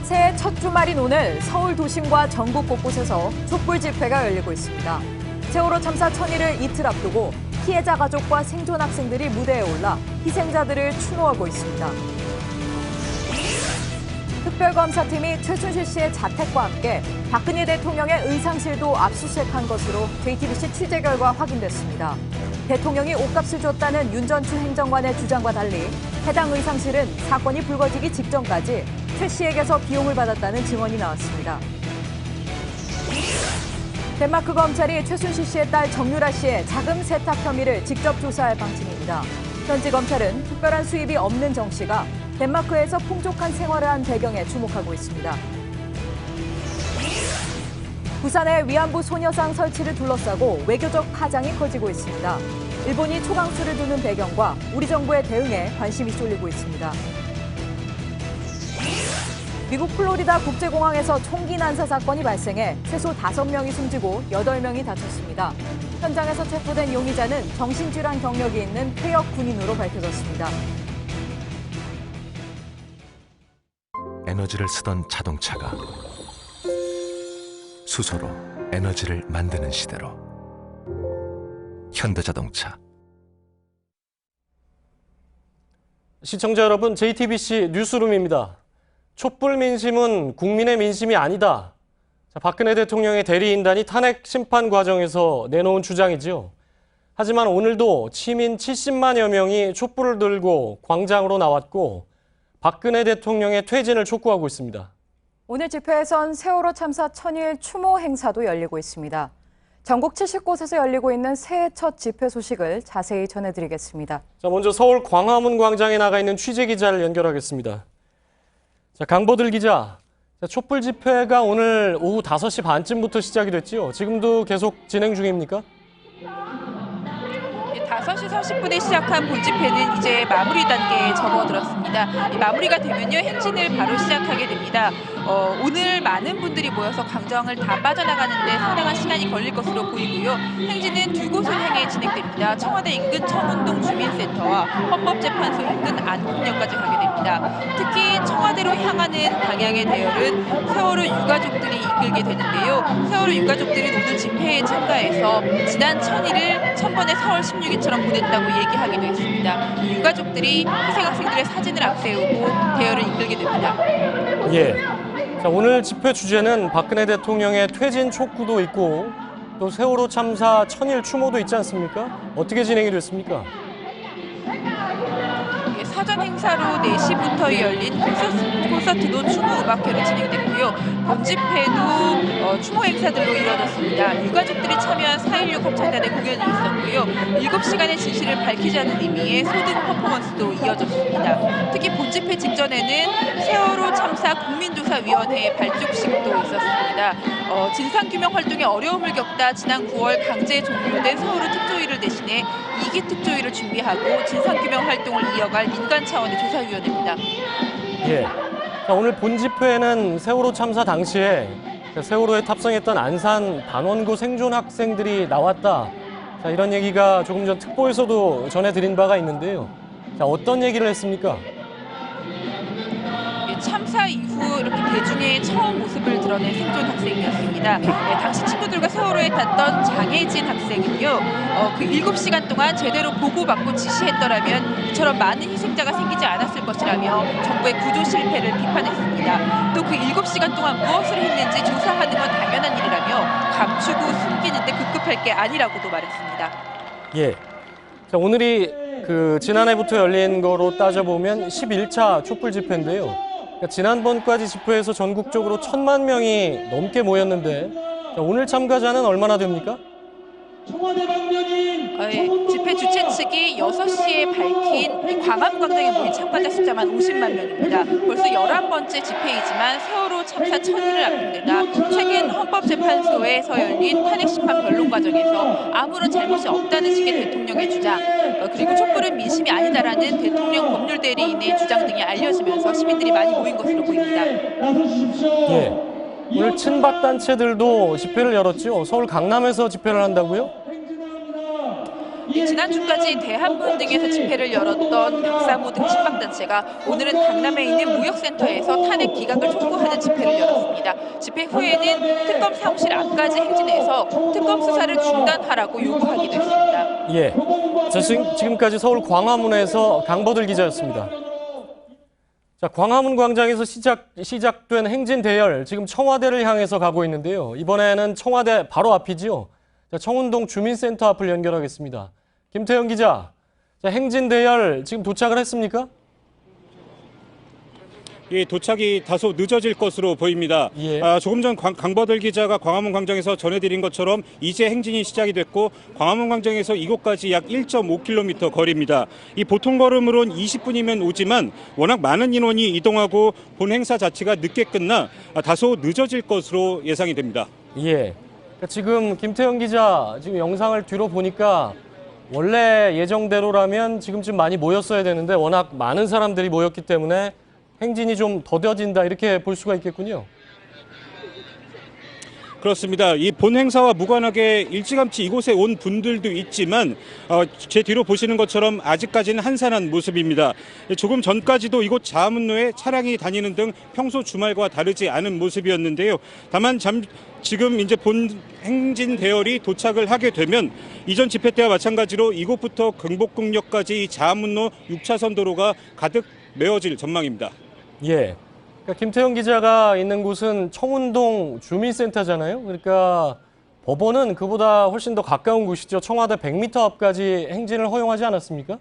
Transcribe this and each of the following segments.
새해 첫 주말인 오늘 서울 도심과 전국 곳곳에서 촛불 집회가 열리고 있습니다. 세월호 참사 천일을 이틀 앞두고 피해자 가족과 생존 학생들이 무대에 올라 희생자들을 추모하고 있습니다. 특별검사팀이 최순실 씨의 자택과 함께 박근혜 대통령의 의상실도 압수수색한 것으로 JTBC 취재 결과 확인됐습니다. 대통령이 옷값을 줬다는 윤 전추 행정관의 주장과 달리 해당 의상실은 사건이 불거지기 직전까지 최 씨에게서 비용을 받았다는 증언이 나왔습니다. 덴마크 검찰이 최순실 씨의 딸 정유라 씨의 자금 세탁 혐의를 직접 조사할 방침입니다. 현지 검찰은 특별한 수입이 없는 정 씨가 덴마크에서 풍족한 생활을 한 배경에 주목하고 있습니다. 부산의 위안부 소녀상 설치를 둘러싸고 외교적 파장이 커지고 있습니다. 일본이 초강수를 두는 배경과 우리 정부의 대응에 관심이 쏠리고 있습니다. 미국 플로리다 국제공항에서 총기 난사 사건이 발생해 최소 5명이 숨지고 8명이 다쳤습니다. 현장에서 체포된 용의자는 정신질환 경력이 있는 퇴역 군인으로 밝혀졌습니다. 에너지를 쓰던 자동차가 수소로 에너지를 만드는 시대로 현대자동차. 시청자 여러분, JTBC 뉴스룸입니다. 촛불 민심은 국민의 민심이 아니다. 박근혜 대통령의 대리인단이 탄핵 심판 과정에서 내놓은 주장이지요. 하지만 오늘도 시민 70만여 명이 촛불을 들고 광장으로 나왔고 박근혜 대통령의 퇴진을 촉구하고 있습니다. 오늘 집회에선 세월호 참사 천일 추모 행사도 열리고 있습니다. 전국 70곳에서 열리고 있는 새해 첫 집회 소식을 자세히 전해드리겠습니다. 먼저 서울 광화문 광장에 나가 있는 취재 기자를 연결하겠습니다. 강보들 기자, 촛불 집회가 오늘 오후 5시 반쯤부터 시작이 됐지요. 지금도 계속 진행 중입니까? 5시 30분에 시작한 본집회는 이제 마무리 단계에 접어들었습니다. 마무리가 되면요, 행진을 바로 시작하게 됩니다. 오늘 많은 분들이 모여서 광장을 다 빠져나가는데 상당한 시간이 걸릴 것으로 보이고요. 행진은 두 곳을 향해 진행됩니다. 청와대 인근 청운동 주민센터와 헌법재판소 인근 안국역까지 가게 됩니다. 특히 청와대로 향하는 방향의 대열은 세월호 유가족들이 이끌게 되는데요. 세월호 유가족들은 오늘 집회에 참가해서 지난 천일을 천번의 서울 16일처럼 보냈다고 얘기하기도 했습니다. 유가족들이 희생학생들의 사진을 앞세우고 대열을 이끌게 됩니다. 예. 오늘 집회 주제는 박근혜 대통령의 퇴진 촉구도 있고 또 세월호 참사 천일 추모도 있지 않습니까? 어떻게 진행이 됐습니까? 사전 행사로 4시부터 열린 콘서트도 추모 음악회로 진행됐고요. 본집회도 추모 행사들로 이루어졌습니다. 유가족들이 참여한 4.16 합창단의 공연이 있었고요. 7시간의 진실을 밝히자는 의미의 소등 퍼포먼스도 이어졌습니다. 특히 본집회 직전에는 세월호 참사 국민조사위원회 발족식도 있었습니다. 진상규명 활동에 어려움을 겪다 지난 9월 강제 종료된 세월호 특조위를 대신해 2기 특조위를 준비하고 진상규명 활동을 이어갈 민간 차원의 조사위원회입니다. 예. 오늘 본집회에는 세월호 참사 당시에 세월호에 탑승했던 안산 단원고 생존 학생들이 나왔다. 이런 얘기가 조금 전 특보에서도 전해드린 바가 있는데요. 어떤 얘기를 했습니까? 참사 이후 이렇게 대중의 처음 모습을 드러낸 생존 학생이었습니다. 당시 친구들과 세월호에 탔던 장혜진 학생은요, 그 7시간 동안 제대로 보고받고 지시했더라면 이처럼 많은 희생자가 생기지 않았을 것이라며 정부의 구조 실패를 비판했습니다. 또 그 7시간 동안 무엇을 했는지 조사하는 건 당연한 일이라며 감추고 숨기는데 급급할 게 아니라고도 말했습니다. 예. 오늘이 지난해부터 열린 거로 따져보면 11차 촛불 집회인데요. 지난번까지 집회에서 전국적으로 1,000만 명이 넘게 모였는데 오늘 참가자는 얼마나 됩니까? 집회 주최 측이 6시에 밝힌 광화문광장에 모인 참가자 숫자만 50만 명입니다. 벌써 11번째 집회이지만 세월호 참사 천일을 앞둔 데다 최근 헌법재판소에서 열린 탄핵심판 변론 과정에서 아무런 잘못이 없다는 식의 대통령의 주장, 그리고 촛불은 민심이 아니다라는 대통령 법률 대리인의 주장 등이 알려지면서 시민들이 많이 모인 것으로 보입니다. 예. 오늘 친박 단체들도 집회를 열었죠. 서울 강남에서 집회를 한다고요? 지난주까지 대한문 등에서 집회를 열었던 박사모 등 친박단체가 오늘은 강남에 있는 무역센터에서 탄핵 기각을 촉구하는 집회를 열었습니다. 집회 후에는 특검 사무실 앞까지 행진해서 특검 수사를 중단하라고 요구하기도 했습니다. 예. 자, 지금까지 서울 광화문에서 강버들 기자였습니다. 자, 광화문 광장에서 시작된 행진 대열, 지금 청와대를 향해서 가고 있는데요. 이번에는 청와대 바로 앞이지요. 자, 청운동 주민센터 앞을 연결하겠습니다. 김태형 기자, 자, 행진 대열 지금 도착을 했습니까? 예, 도착이 다소 늦어질 것으로 보입니다. 예. 조금 전 강버들 기자가 광화문 광장에서 전해드린 것처럼 이제 행진이 시작이 됐고 광화문 광장에서 이곳까지 약 1.5km 거리입니다. 이 보통 걸음으론 20분이면 오지만 워낙 많은 인원이 이동하고 본 행사 자체가 늦게 끝나 다소 늦어질 것으로 예상이 됩니다. 예. 그러니까 지금 김태형 기자 지금 영상을 뒤로 보니까 원래 예정대로라면 지금쯤 많이 모였어야 되는데 워낙 많은 사람들이 모였기 때문에 행진이 좀 더뎌진다 이렇게 볼 수가 있겠군요. 그렇습니다. 이 본 행사와 무관하게 일찌감치 이곳에 온 분들도 있지만 제 뒤로 보시는 것처럼 아직까지는 한산한 모습입니다. 조금 전까지도 이곳 자문로에 차량이 다니는 등 평소 주말과 다르지 않은 모습이었는데요. 다만 지금 이제 본 행진 대열이 도착을 하게 되면 이전 집회 때와 마찬가지로 이곳부터 경복궁역까지 자문로 6차선 도로가 가득 메워질 전망입니다. 예. 그러니까 김태형 기자가 있는 곳은 청운동 주민센터잖아요. 그러니까 법원은 그보다 훨씬 더 가까운 곳이죠. 청와대 100m 앞까지 행진을 허용하지 않았습니까?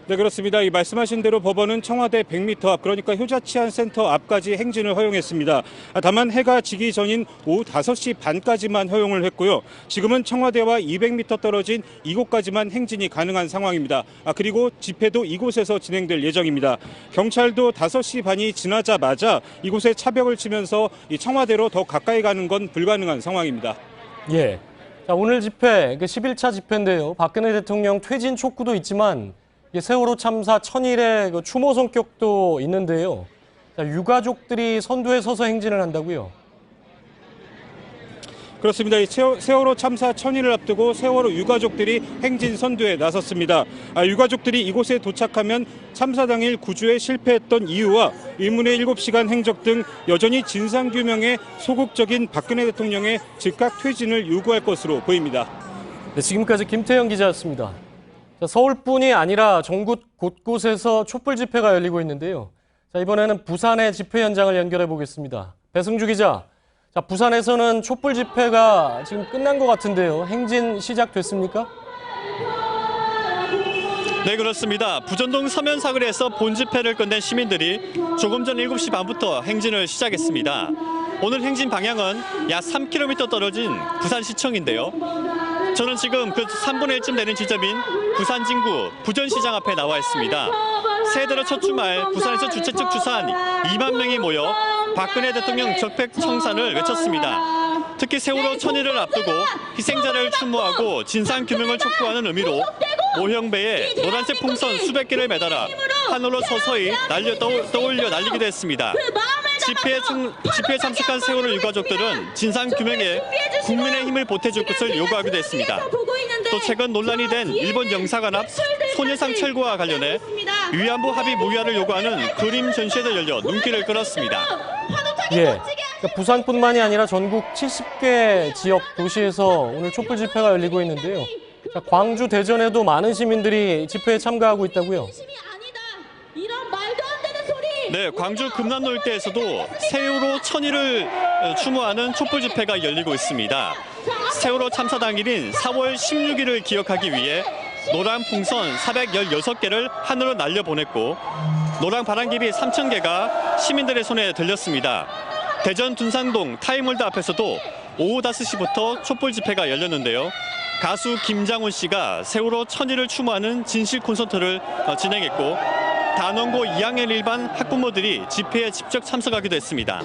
네, 그렇습니다. 이 말씀하신 대로 법원은 청와대 100m 앞, 그러니까 효자치안센터 앞까지 행진을 허용했습니다. 다만 해가 지기 전인 오후 5시 반까지만 허용을 했고요. 지금은 청와대와 200m 떨어진 이곳까지만 행진이 가능한 상황입니다. 그리고 집회도 이곳에서 진행될 예정입니다. 경찰도 5시 반이 지나자마자 이곳에 차벽을 치면서 이 청와대로 더 가까이 가는 건 불가능한 상황입니다. 예. 자, 오늘 집회, 11차 집회인데요. 박근혜 대통령 퇴진 촉구도 있지만 세월호 참사 1000일의 추모 성격도 있는데요. 자, 유가족들이 선두에 서서 행진을 한다고요? 그렇습니다. 이 세월호 참사 1000일을 앞두고 세월호 유가족들이 행진 선두에 나섰습니다. 유가족들이 이곳에 도착하면 참사 당일 구조에 실패했던 이유와 의문의 7시간 행적 등 여전히 진상규명에 소극적인 박근혜 대통령의 즉각 퇴진을 요구할 것으로 보입니다. 네, 지금까지 김태형 기자였습니다. 자, 서울뿐이 아니라 전국 곳곳에서 촛불 집회가 열리고 있는데요. 자, 이번에는 부산의 집회 현장을 연결해 보겠습니다. 배승주 기자. 자, 부산에서는 촛불 집회가 지금 끝난 것 같은데요. 행진 시작됐습니까? 네, 그렇습니다. 부전동 서면사거리에서 본 집회를 끝낸 시민들이 조금 전 7시 반부터 행진을 시작했습니다. 오늘 행진 방향은 약 3km 떨어진 부산시청인데요. 저는 지금 그 3분의 1쯤 되는 지점인 부산 진구 부전시장 앞에 나와 있습니다. 새해 들어 첫 주말 부산에서 주최측 추산 2만 명이 모여 박근혜 대통령 적폐 청산을 외쳤습니다. 특히 세월호 1000일을 앞두고 희생자를 추모하고 진상규명을 촉구하는 의미로 모형배에 노란색 풍선 수백 개를 매달아 하늘로 서서히 떠올려 날리기도 했습니다. 집회에 참석한 세월호 유가족들은 진상규명에 국민의 힘을 보태줄 것을 요구하기도 했습니다. 또 최근 논란이 된 일본 영사관 앞 소녀상 철거와 관련해 위안부 합의 무효화를 요구하는 그림 전시회도 열려 눈길을 끌었습니다. 예. 그러니까 부산뿐만이 아니라 전국 70개 지역 도시에서 오늘 촛불 집회가 열리고 있는데요. 자, 광주, 대전에도 많은 시민들이 집회에 참가하고 있다고요. 네, 광주 금남로 일대에서도 세월호 1000일을 추모하는 촛불 집회가 열리고 있습니다. 세월호 참사 당일인 4월 16일을 기억하기 위해 노랑 풍선 416개를 하늘로 날려보냈고 노랑 바람개비 3000개가 시민들의 손에 들렸습니다. 대전 둔산동 타이몰드 앞에서도 오후 5시부터 촛불 집회가 열렸는데요. 가수 김장훈 씨가 세월호 1000일을 추모하는 진실 콘서트를 진행했고 단원고 2학년 일반 학부모들이 집회에 직접 참석하기도 했습니다.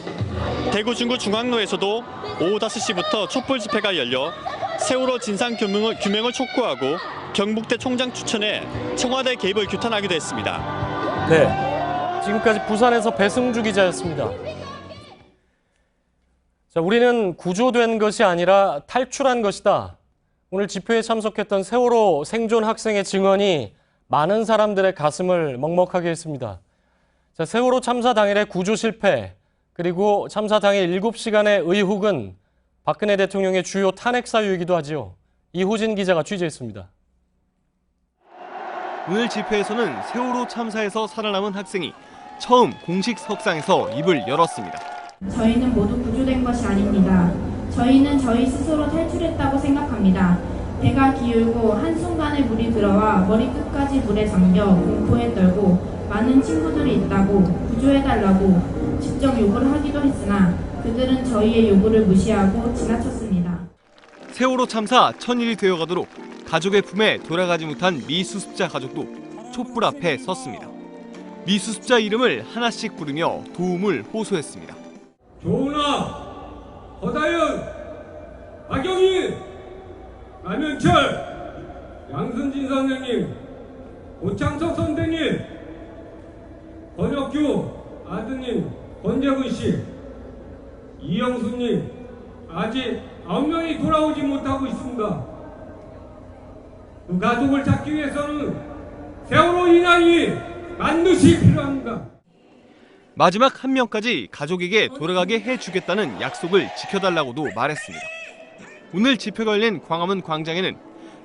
대구 중구 중앙로에서도 오후 5시부터 촛불 집회가 열려 세월호 진상규명을 촉구하고 경북대 총장 추천에 청와대 개입을 규탄하기도 했습니다. 네, 지금까지 부산에서 배승주 기자였습니다. 자, 우리는 구조된 것이 아니라 탈출한 것이다. 오늘 집회에 참석했던 세월호 생존 학생의 증언이 많은 사람들의 가슴을 먹먹하게 했습니다. 자, 세월호 참사 당일의 구조 실패, 그리고 참사 당일 7시간의 의혹은 박근혜 대통령의 주요 탄핵 사유이기도 하지요. 이호진 기자가 취재했습니다. 오늘 집회에서는 세월호 참사에서 살아남은 학생이 처음 공식 석상에서 입을 열었습니다. 저희는 모두 구조된 것이 아닙니다. 저희는 저희 스스로 탈출했다고 생각합니다. 배가 기울고 한순간에 물이 들어와 머리끝까지 물에 잠겨 공포에 떨고 많은 친구들이 있다고 구조해달라고 직접 요구를 하기도 했으나 그들은 저희의 요구를 무시하고 지나쳤습니다. 세월호 참사 1000일이 되어가도록 가족의 품에 돌아가지 못한 미수습자 가족도 촛불 앞에 섰습니다. 미수습자 이름을 하나씩 부르며 도움을 호소했습니다. 조은아, 허다연, 박영희, 남현철, 양순진 선생님, 고창석 선생님, 권혁규 아드님, 권재근 씨, 이영수님, 아직 9명이 돌아오지 못하고 있습니다. 그 가족을 찾기 위해서는 세월호 인양이 반드시 필요합니다. 마지막 한 명까지 가족에게 돌아가게 해주겠다는 약속을 지켜달라고도 말했습니다. 오늘 집회가 열린 광화문 광장에는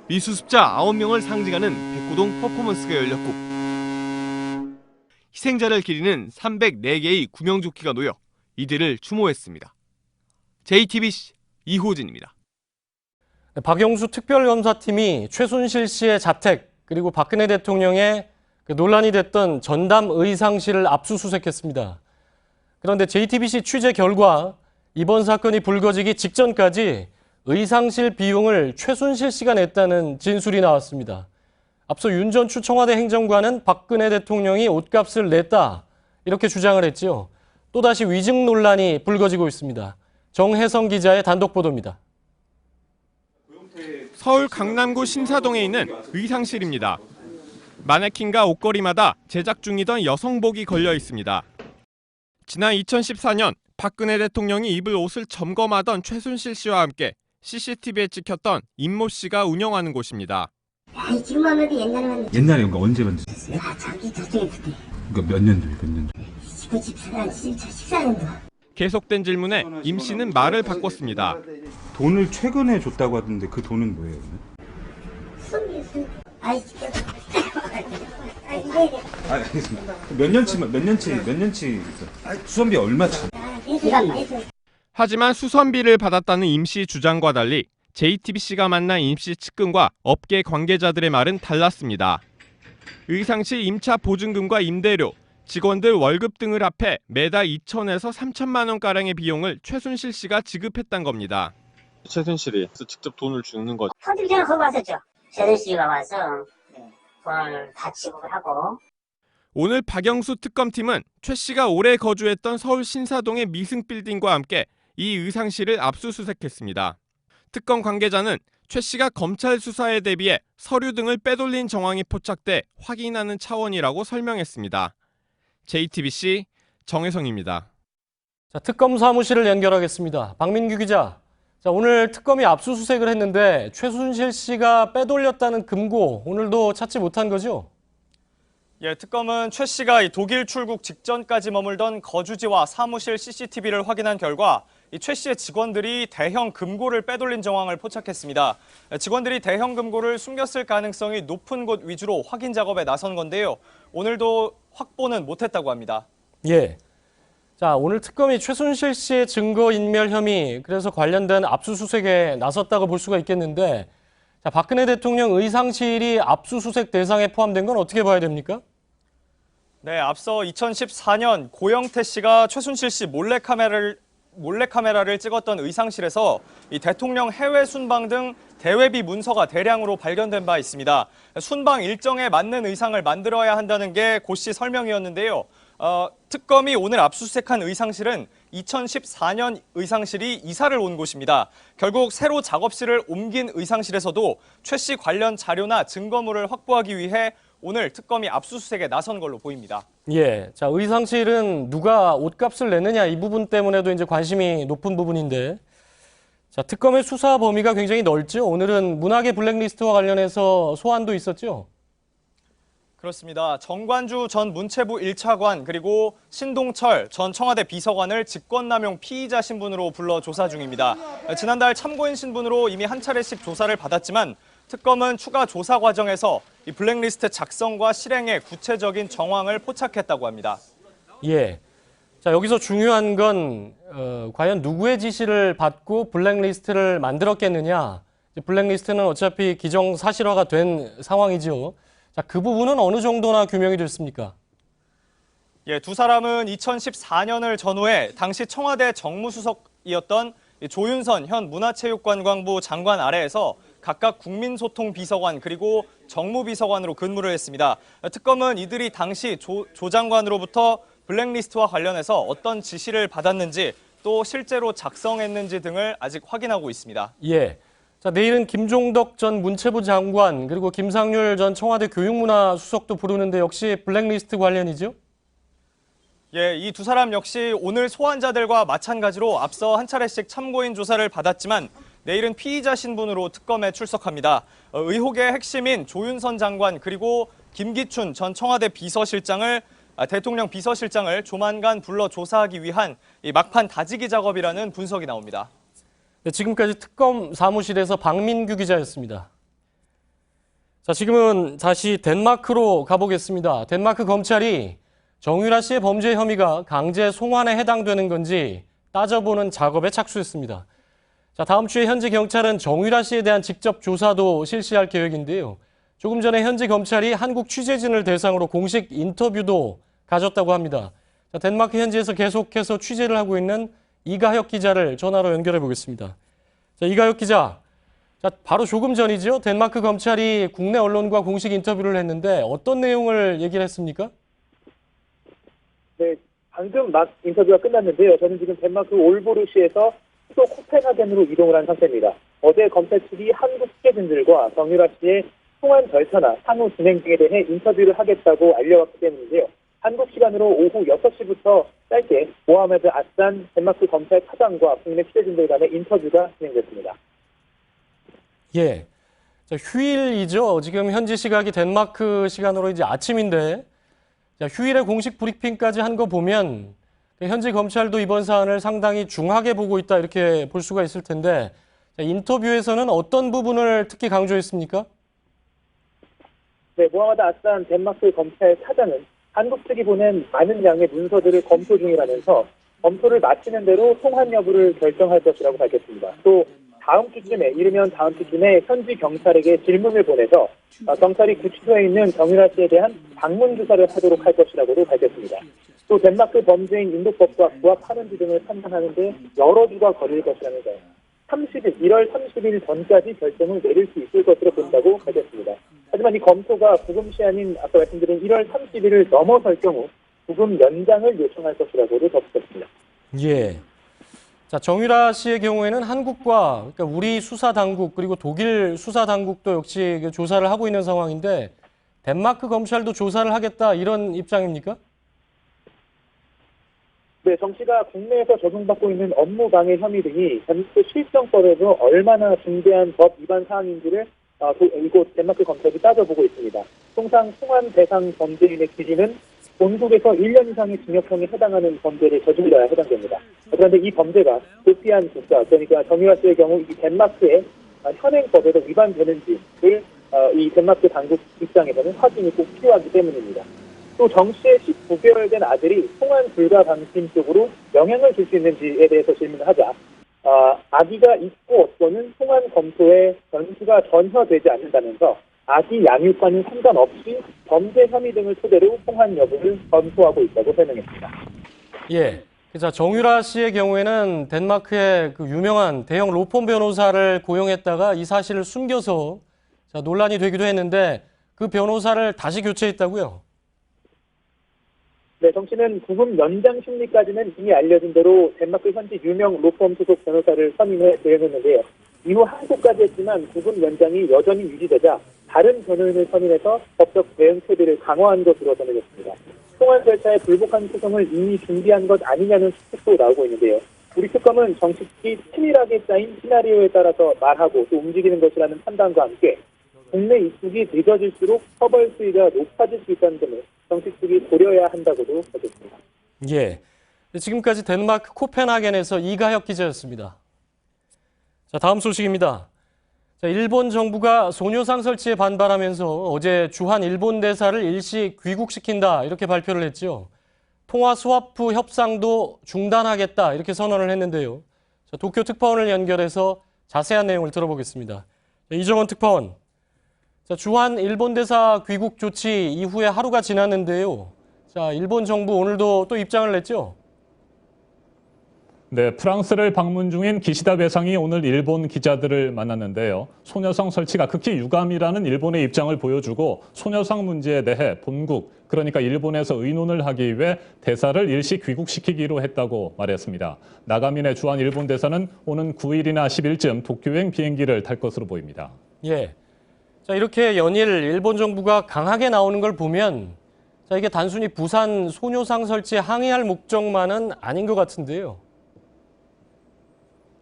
미수습자 9명을 상징하는 백고동 퍼포먼스가 열렸고 희생자를 기리는 304개의 구명조끼가 놓여 이들을 추모했습니다. JTBC 이호진입니다. 박영수 특별검사팀이 최순실 씨의 자택, 그리고 박근혜 대통령의 논란이 됐던 전담 의상실을 압수수색했습니다. 그런데 JTBC 취재 결과 이번 사건이 불거지기 직전까지 의상실 비용을 최순실 씨가 냈다는 진술이 나왔습니다. 앞서 윤 전 청와대 행정관은 박근혜 대통령이 옷값을 냈다, 이렇게 주장을 했지요. 또다시 위증 논란이 불거지고 있습니다. 정혜성 기자의 단독 보도입니다. 서울 강남구 신사동에 있는 의상실입니다. 마네킹과 옷걸이마다 제작 중이던 여성복이 걸려 있습니다. 지난 2014년 박근혜 대통령이 입을 옷을 점검하던 최순실 씨와 함께 CCTV에 찍혔던 임모 씨가 운영하는 곳입니다. 아니 지금 하는데 옛날에 그러니까 언제 만드셨어요? 저기 저쪽에 그때. 그러니까 몇 년도에 몇 년도? 14년도. 계속된 질문에 임 씨는 말을 바꿨습니다. 돈을 최근에 줬다고 하던데 그 돈은 뭐예요? 알겠습니다. 몇 년치 수선비 얼마치? 하지만 수선비를 받았다는 임 씨 주장과 달리 JTBC가 만난 임 씨 측근과 업계 관계자들의 말은 달랐습니다. 의상실 임차 보증금과 임대료, 직원들 월급 등을 합해 매달 2천에서 3천만 원가량의 비용을 최순실 씨가 지급했단 겁니다. 최순실이 직접 돈을 주는 거죠? 터지기 전에 거기 왔었죠. 최순실이가 와서 돈을 다 지급하고. 오늘 박영수 특검팀은 최 씨가 오래 거주했던 서울 신사동의 미승빌딩과 함께 이 의상실을 압수수색했습니다. 특검 관계자는 최 씨가 검찰 수사에 대비해 서류 등을 빼돌린 정황이 포착돼 확인하는 차원이라고 설명했습니다. JTBC 정혜성입니다. 자, 특검 사무실을 연결하겠습니다. 박민규 기자. 자, 오늘 특검이 압수수색을 했는데 최순실 씨가 빼돌렸다는 금고 오늘도 찾지 못한 거죠? 예, 특검은 최 씨가 독일 출국 직전까지 머물던 거주지와 사무실 CCTV를 확인한 결과 이 최 씨의 직원들이 대형 금고를 빼돌린 정황을 포착했습니다. 직원들이 대형 금고를 숨겼을 가능성이 높은 곳 위주로 확인 작업에 나선 건데요. 오늘도 확보는 못했다고 합니다. 예. 자, 오늘 특검이 최순실 씨의 증거인멸 혐의, 그래서 관련된 압수수색에 나섰다고 볼 수가 있겠는데, 자, 박근혜 대통령 의상실이 압수수색 대상에 포함된 건 어떻게 봐야 됩니까? 네, 앞서 2014년 고영태 씨가 최순실 씨 몰래카메라를 찍었던 의상실에서 이 대통령 해외 순방 등 대외비 문서가 대량으로 발견된 바 있습니다. 순방 일정에 맞는 의상을 만들어야 한다는 게 고 씨 설명이었는데요. 특검이 오늘 압수수색한 의상실은 2014년 의상실이 이사를 온 곳입니다. 결국 새로 작업실을 옮긴 의상실에서도 최 씨 관련 자료나 증거물을 확보하기 위해 오늘 특검이 압수수색에 나선 걸로 보입니다. 예, 자, 의상실은 누가 옷값을 내느냐 이 부분 때문에도 이제 관심이 높은 부분인데, 자, 특검의 수사 범위가 굉장히 넓죠. 오늘은 문학의 블랙리스트와 관련해서 소환도 있었죠. 그렇습니다. 정관주 전 문체부 1차관 그리고 신동철 전 청와대 비서관을 직권남용 피의자 신분으로 불러 조사 중입니다. 지난달 참고인 신분으로 이미 한 차례씩 조사를 받았지만 특검은 추가 조사 과정에서 이 블랙리스트 작성과 실행의 구체적인 정황을 포착했다고 합니다. 예. 자, 여기서 중요한 건 과연 누구의 지시를 받고 블랙리스트를 만들었겠느냐. 블랙리스트는 어차피 기정사실화가 된 상황이죠. 자, 그 부분은 어느 정도나 규명이 됐습니까? 예, 두 사람은 2014년을 전후해 당시 청와대 정무수석이었던 조윤선 현 문화체육관광부 장관 아래에서 각각 국민소통비서관 그리고 정무비서관으로 근무를 했습니다. 특검은 이들이 당시 조 장관으로부터 블랙리스트와 관련해서 어떤 지시를 받았는지 또 실제로 작성했는지 등을 아직 확인하고 있습니다. 예. 자, 내일은 김종덕 전 문체부 장관 그리고 김상률 전 청와대 교육문화수석도 부르는데 역시 블랙리스트 관련이죠? 예, 이 두 사람 역시 오늘 소환자들과 마찬가지로 앞서 한 차례씩 참고인 조사를 받았지만 내일은 피의자 신분으로 특검에 출석합니다. 의혹의 핵심인 조윤선 장관 그리고 김기춘 전 청와대 비서실장을 대통령 비서실장을 조만간 불러 조사하기 위한 이 막판 다지기 작업이라는 분석이 나옵니다. 네, 지금까지 특검 사무실에서 박민규 기자였습니다. 자, 지금은 다시 덴마크로 가보겠습니다. 덴마크 검찰이 정유라 씨의 범죄 혐의가 강제 송환에 해당되는 건지 따져보는 작업에 착수했습니다. 자, 다음 주에 현지 경찰은 정유라 씨에 대한 직접 조사도 실시할 계획인데요. 조금 전에 현지 검찰이 한국 취재진을 대상으로 공식 인터뷰도 가졌다고 합니다. 자, 덴마크 현지에서 계속해서 취재를 하고 있는 이가혁 기자를 전화로 연결해 보겠습니다. 자, 이가혁 기자, 자, 바로 조금 전이죠. 덴마크 검찰이 국내 언론과 공식 인터뷰를 했는데 어떤 내용을 얘기를 했습니까? 네, 방금 막 인터뷰가 끝났는데요. 저는 지금 덴마크 올보르시에서 수도 코펜하겐으로 이동을 한 상태입니다. 어제 검찰 측이 한국 취재진들과 정유라 씨의 송환 절차나 향후 진행 등에 대해 인터뷰를 하겠다고 알려왔기 때문인데요. 한국 시간으로 오후 6시부터 짧게 모하메드 아산 덴마크 검찰 차장과 국내 취재진들 간의 인터뷰가 진행됐습니다. 예. 자, 휴일이죠. 지금 현지 시각이 덴마크 시간으로 이제 아침인데, 자, 휴일에 공식 브리핑까지 한 거 보면 현지 검찰도 이번 사안을 상당히 중하게 보고 있다 이렇게 볼 수가 있을 텐데, 자, 인터뷰에서는 어떤 부분을 특히 강조했습니까? 네, 모하메드 아산 덴마크 검찰 차장은 한국 측이 보낸 많은 양의 문서들을 검토 중이라면서 검토를 마치는 대로 송환 여부를 결정할 것이라고 밝혔습니다. 또 다음 주쯤에, 이르면 다음 주쯤에 현지 경찰에게 질문을 보내서 경찰이 구치소에 있는 정유라 씨에 대한 방문 조사를 하도록 할 것이라고도 밝혔습니다. 또 덴마크 범죄인 인도법과 부합하는지 등을 판단하는 데 여러 주가 걸릴 것이라면서요. 1월 30일 전까지 결정을 내릴 수 있을 것으로 본다고 밝혔습니다. 하지만 이 검토가 구금 시한인 아까 말씀드린 1월 30일을 넘어설 경우 구금 연장을 요청할 것이라고도 덧붙였습니다. 예. 자, 정유라 씨의 경우에는 한국과 그러니까 우리 수사 당국 그리고 독일 수사 당국도 역시 조사를 하고 있는 상황인데 덴마크 검찰도 조사를 하겠다 이런 입장입니까? 네, 정 씨가 국내에서 적용받고 있는 업무 방해 혐의 등이 덴마크 실정법에서 얼마나 중대한 법 위반 사항인지를 이곳 덴마크 검찰이 따져보고 있습니다. 통상 송환 대상 범죄인의 기준은 본국에서 1년 이상의 징역형에 해당하는 범죄를 저질러야 해당됩니다. 그런데 이 범죄가 도피한 국가, 그러니까 정유라 씨의 경우 이 덴마크의 현행법에도 위반되는지를 이 덴마크 당국 입장에서는 확인이 꼭 필요하기 때문입니다. 또 정 씨의 19개월 된 아들이 송환 불가 방침 쪽으로 영향을 줄 수 있는지에 대해서 질문을 하자 아기가 있고 없고는 송환 검토에 변수가 전혀 되지 않는다면서 아기 양육과는 상관없이 범죄 혐의 등을 토대로 송환 여부를 검토하고 있다고 설명했습니다. 예. 자, 정유라 씨의 경우에는 덴마크의 그 유명한 대형 로펌 변호사를 고용했다가 이 사실을 숨겨서 자, 논란이 되기도 했는데 그 변호사를 다시 교체했다고요? 네, 정 씨는 구금 연장 심리까지는 이미 알려진 대로 덴마크 현지 유명 로펌 소속 변호사를 선임해 고용했는데요. 이후 한국까지 했지만 구금 연장이 여전히 유지되자 다른 변호인을 선임해서 법적 대응 체계를 강화한 것으로 전해졌습니다. 송환 절차에 불복한 소송을 이미 준비한 것 아니냐는 추측도 나오고 있는데요. 우리 특검은 정식이 치밀하게 짜인 시나리오에 따라서 말하고 또 움직이는 것이라는 판단과 함께 국내 입국이 늦어질수록 처벌 수위가 높아질 수 있다는 점을 정식 측이 고려해야 한다고도 밝혔습니다. 예. 지금까지 덴마크 코펜하겐에서 이가혁 기자였습니다. 자, 다음 소식입니다. 자, 일본 정부가 소녀상 설치에 반발하면서 어제 주한 일본 대사를 일시 귀국시킨다 이렇게 발표를 했죠. 통화 스와프 협상도 중단하겠다 이렇게 선언을 했는데요. 자, 도쿄 특파원을 연결해서 자세한 내용을 들어보겠습니다. 자, 이정원 특파원. 자, 주한 일본 대사 귀국 조치 이후에 하루가 지났는데요. 자, 일본 정부 오늘도 또 입장을 냈죠. 네, 프랑스를 방문 중인 기시다 배상이 오늘 일본 기자들을 만났는데요. 소녀상 설치가 극히 유감이라는 일본의 입장을 보여주고 소녀상 문제에 대해 본국, 그러니까 일본에서 의논을 하기 위해 대사를 일시 귀국시키기로 했다고 말했습니다. 나가미네 주한 일본 대사는 오는 9일이나 10일쯤 도쿄행 비행기를 탈 것으로 보입니다. 예. 자, 이렇게 연일 일본 정부가 강하게 나오는 걸 보면 자, 이게 단순히 부산 소녀상 설치에 항의할 목적만은 아닌 것 같은데요.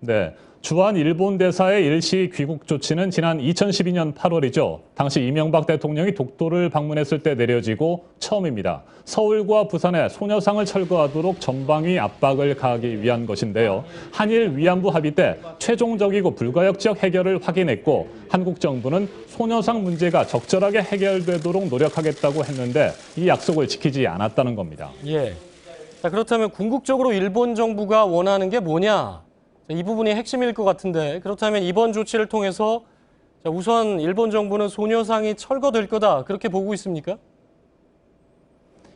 네, 주한 일본 대사의 일시 귀국 조치는 지난 2012년 8월이죠. 당시 이명박 대통령이 독도를 방문했을 때 내려지고 처음입니다. 서울과 부산에 소녀상을 철거하도록 전방위 압박을 가하기 위한 것인데요. 한일 위안부 합의 때 최종적이고 불가역적 해결을 확인했고 한국 정부는 소녀상 문제가 적절하게 해결되도록 노력하겠다고 했는데 이 약속을 지키지 않았다는 겁니다. 예. 자, 그렇다면 궁극적으로 일본 정부가 원하는 게 뭐냐? 이 부분이 핵심일 것 같은데 그렇다면 이번 조치를 통해서 우선 일본 정부는 소녀상이 철거될 거다 그렇게 보고 있습니까?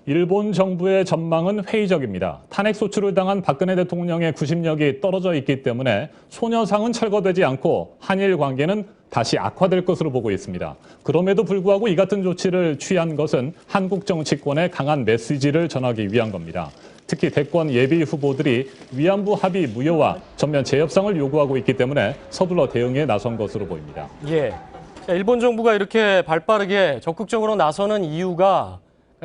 일본 정부의 전망은 회의적입니다. 탄핵 소추를 당한 박근혜 대통령의 구심력이 떨어져 있기 때문에 소녀상은 철거되지 않고 한일 관계는 다시 악화될 것으로 보고 있습니다. 그럼에도 불구하고 이 같은 조치를 취한 것은 한국 정치권에 강한 메시지를 전하기 위한 겁니다. 특히 대권 예비 후보들이 위안부 합의 무효와 전면 재협상을 요구하고 있기 때문에 서둘러 대응에 나선 것으로 보입니다. 예. 일본 정부가 이렇게 발빠르게 적극적으로 나서는 이유가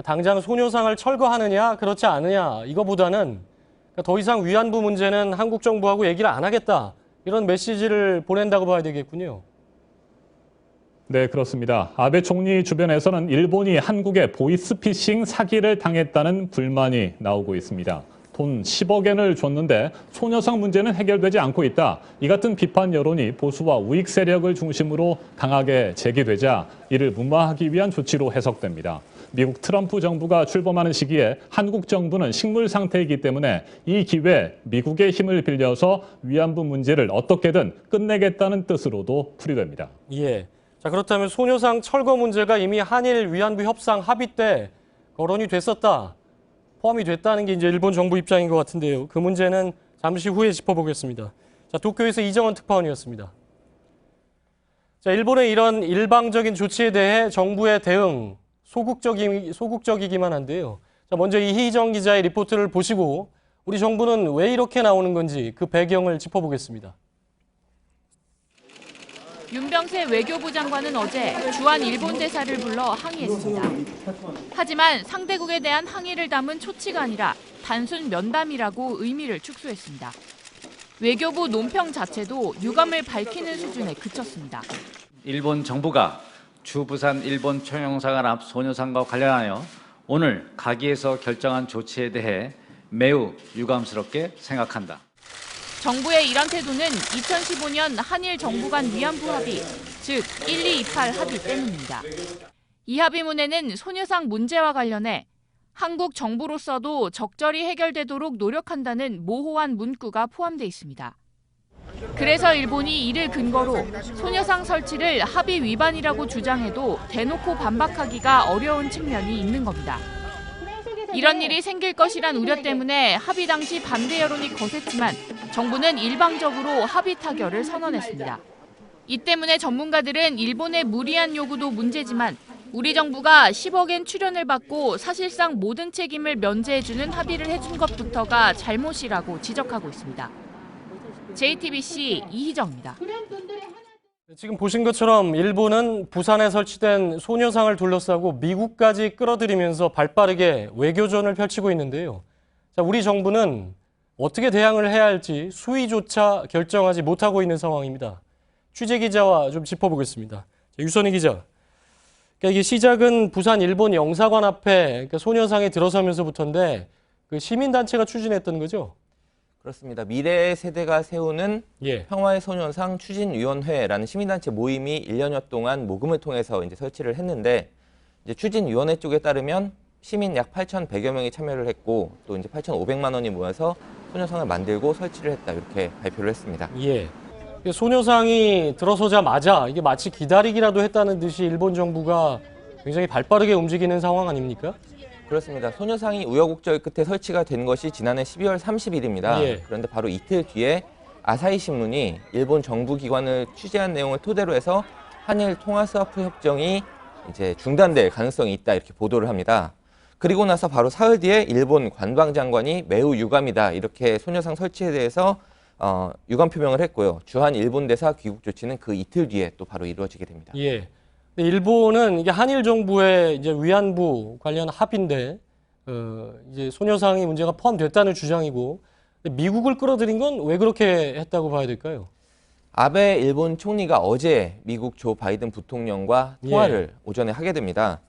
당장 소녀상을 철거하느냐 그렇지 않느냐 이거보다는 더 이상 위안부 문제는 한국 정부하고 얘기를 안 하겠다 이런 메시지를 보낸다고 봐야 되겠군요. 네, 그렇습니다. 아베 총리 주변에서는 일본이 한국에 보이스피싱 사기를 당했다는 불만이 나오고 있습니다. 돈 10억엔을 줬는데 소녀상 문제는 해결되지 않고 있다. 이 같은 비판 여론이 보수와 우익 세력을 중심으로 강하게 제기되자 이를 무마하기 위한 조치로 해석됩니다. 미국 트럼프 정부가 출범하는 시기에 한국 정부는 식물 상태이기 때문에 이 기회에 미국의 힘을 빌려서 위안부 문제를 어떻게든 끝내겠다는 뜻으로도 풀이됩니다. 예. 자, 그렇다면 소녀상 철거 문제가 이미 한일 위안부 협상 합의 때 거론이 됐었다, 포함이 됐다는 게 이제 일본 정부 입장인 것 같은데요. 그 문제는 잠시 후에 짚어보겠습니다. 자, 도쿄에서 이정원 특파원이었습니다. 자, 일본의 이런 일방적인 조치에 대해 정부의 대응 소극적이기만 한데요. 자, 먼저 이희정 기자의 리포트를 보시고 우리 정부는 왜 이렇게 나오는 건지 그 배경을 짚어보겠습니다. 윤병세 외교부 장관은 어제 주한 일본 대사를 불러 항의했습니다. 하지만 상대국에 대한 항의를 담은 초치가 아니라 단순 면담이라고 의미를 축소했습니다. 외교부 논평 자체도 유감을 밝히는 수준에 그쳤습니다. 일본 정부가 주부산 일본 총영사관 앞 소녀상과 관련하여 오늘 가기에서 결정한 조치에 대해 매우 유감스럽게 생각한다. 정부의 이런 태도는 2015년 한일 정부 간 위안부 합의, 즉 1228 합의 때문입니다. 이 합의문에는 소녀상 문제와 관련해 한국 정부로서도 적절히 해결되도록 노력한다는 모호한 문구가 포함돼 있습니다. 그래서 일본이 이를 근거로 소녀상 설치를 합의 위반이라고 주장해도 대놓고 반박하기가 어려운 측면이 있는 겁니다. 이런 일이 생길 것이란 우려 때문에 합의 당시 반대 여론이 거셌지만 정부는 일방적으로 합의 타결을 선언했습니다. 이 때문에 전문가들은 일본의 무리한 요구도 문제지만 우리 정부가 10억엔 출연을 받고 사실상 모든 책임을 면제해주는 합의를 해준 것부터가 잘못이라고 지적하고 있습니다. JTBC 이희정입니다. 지금 보신 것처럼 일본은 부산에 설치된 소녀상을 둘러싸고 미국까지 끌어들이면서 발빠르게 외교전을 펼치고 있는데요. 자, 우리 정부는 어떻게 대응을 해야 할지 수위조차 결정하지 못하고 있는 상황입니다. 취재 기자와 좀 짚어보겠습니다. 유선희 기자. 그러니까 이게 시작은 부산 일본 영사관 앞에 그러니까 소녀상에 들어서면서부터인데 그 시민단체가 추진했던 거죠? 그렇습니다. 미래 세대가 세우는 평화의 소녀상 추진위원회라는 시민단체 모임이 1년여 동안 모금을 통해서 이제 설치를 했는데 이제 추진위원회 쪽에 따르면 시민 약 8,100여 명이 참여를 했고 또 이제 8,500만 원이 모여서 소녀상을 만들고 설치를 했다 이렇게 발표를 했습니다. 예. 소녀상이 들어서자마자 이게 마치 기다리기라도 했다는 듯이 일본 정부가 굉장히 발빠르게 움직이는 상황 아닙니까? 그렇습니다. 소녀상이 우여곡절 끝에 설치가 된 것이 지난해 12월 30일입니다. 예. 그런데 바로 이틀 뒤에 아사히 신문이 일본 정부 기관을 취재한 내용을 토대로 해서 한일 통화스와프 협정이 이제 중단될 가능성이 있다 이렇게 보도를 합니다. 그리고 나서 바로 사흘 뒤에 일본 관방장관이 매우 유감이다 이렇게 소녀상 설치에 대해서 유감 표명을 했고요. 주한 일본 대사 귀국 조치는 그 이틀 뒤에 또 바로 이루어지게 됩니다. 예. 일본은 이게 한일 정부의 이제 위안부 관련 합의인데 이제 소녀상이 문제가 포함됐다는 주장이고 미국을 끌어들인 건 왜 그렇게 했다고 봐야 될까요? 아베 일본 총리가 어제 미국 조 바이든 부통령과 통화를 오전에 하게 됩니다.